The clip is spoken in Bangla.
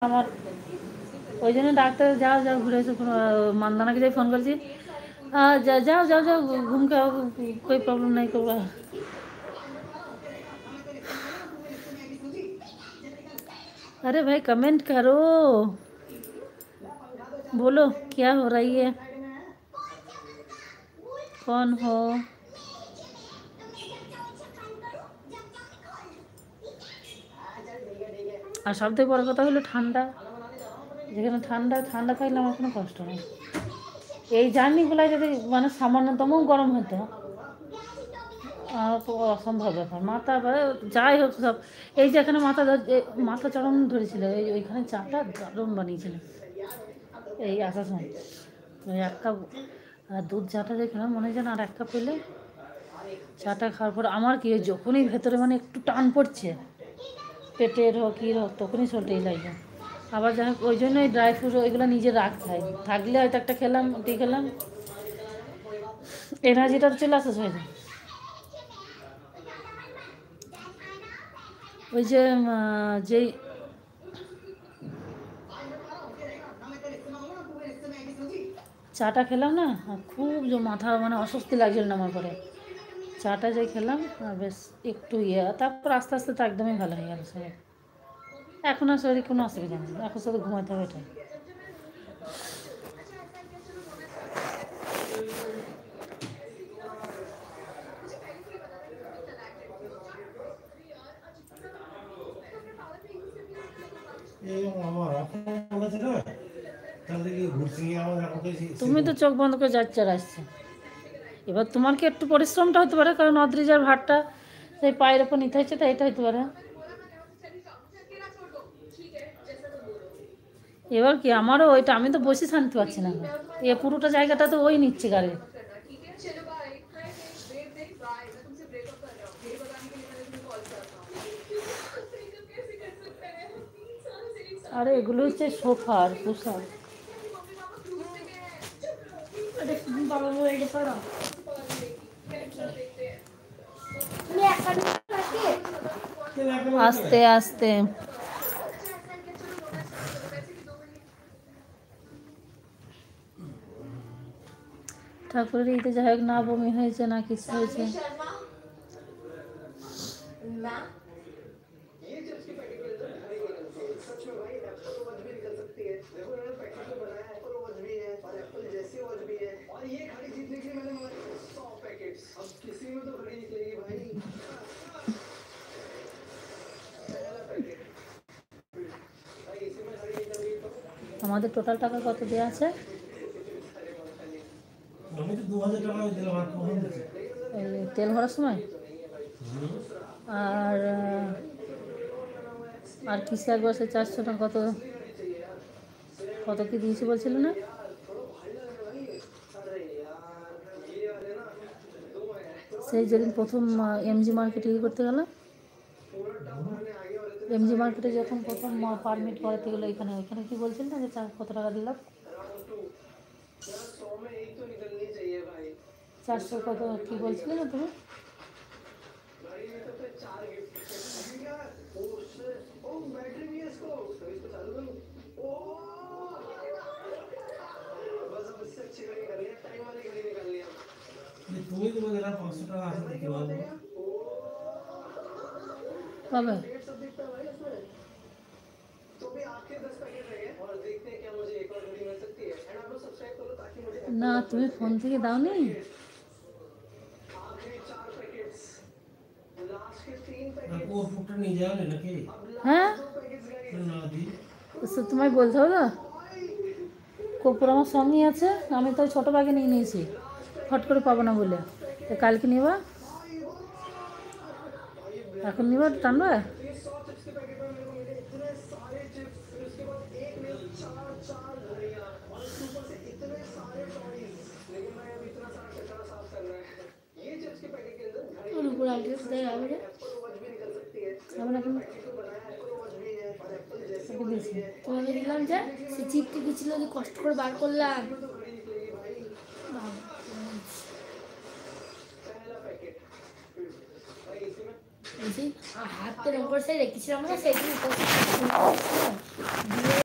আমার ওই জন্য ডাক্তার যাও যাও ঘুরে এসে মান্দানাকে যাই ফোন করেছি, जाओ जाओ जाओ घूम के आओ, कोई प्रॉब्लम नहीं होगा। अरे भाई कमेंट करो, बोलो क्या हो रही है, कौन हो। আর সবথেকে বড় কথা হলো ঠান্ডা, যেখানে ঠান্ডা ঠান্ডা থাকলে আমার কোনো কষ্ট নেই। এই জার্নিগুলোয় যদি মানে সামান্যতম গরম হতো অসম্ভব ব্যাপার। মাথা যাই হোক সব, এই যে এখানে মাথা চড়ানো ধরেছিল, ওইখানে চাটা দারুণ বানিয়েছিল এই আসার সময়। ওই এক কাপ দুধ চাটা দেখলাম, মনে হয় যেন আর এক কাপ পেলে। চাটা খাওয়ার পর আমার কি যখনই ভেতরে মানে একটু টান পড়ছে, পেটের হোক কী হোক, তখনই শরীরটাই লাগবে। আবার যাই হোক ওই জন্য ওই ড্রাই ফ্রুট ওইগুলো নিজে রাখতে হয়, থাকলে হয়তো একটা খেলাম, টি খেলাম, এনার্জিটা চলে আসে শরীরে। ওই যে যেই চাটা খেলাম না, খুব যে মাথা মানে অস্বস্তি লাগছিল না আমার পরে, চাটা যে খেলাম বেশ একটু তারপর আস্তে আস্তে তো একদমই ভালো হয়ে গেল শরীর। এখন আর শরীর কোনো অসুবিধা নেই, এখন শুধু ঘুমাতে হবে এটাই। তুমি তো চোখ বন্ধ করে যাচ্ছে আর আসছে। এবার তোমার কি একটু পরিশ্রমটা হতে পারে, কারণ অদ্রিজার ভাতটা সেই পায়ের ওপর নিতে হচ্ছে, তাই এটা হতে পারে। এবার কি আমারও ওইটা, আমি তো বসে শান্তি পাচ্ছি না, এ পুরোটা জায়গাটা তো ওই নিচ্ছে গাড়ি। আরে এগুলো হচ্ছে সোফার কুশন। আস্তে আস্তে ঠাকুরের ঈদে যাই হোক না বমি হয়েছে না কিছু হয়েছে। আমাদের টোটাল টাকা কত দেওয়া আছে? তেল ভরার সময় আর আর কিসে একবার সে 400 টাকা কত কত কি দিয়েছি বলছিল না? সেই যেদিন প্রথম এমজি মার্কেটে করতে গেলাম, এমজি মার্কেটে যখন প্রথম পারমিট করাতে গেলো, ওইখানে কি বলছিল না যে কত টাকা দিলাম? 400 কত কি বলছিলে না তুমি? কবে? না তুমি ফোন থেকে দাওনি? হ্যাঁ তোমায় বলতে হবে না, কপুর আমার সঙ্গেই আছে, আমি তো ছোটো ব্যাগে নিয়ে নিয়েছি, ফট করে পাবো না বলে। তো কালকে নিবা, এখন নিবা টানবা। তোমাকে দিলাম যে সে চিপকে গেছিল, যে কষ্ট করে বার করলাম। হাত তো নম্বর সে রেখেছিলাম না, সেদিন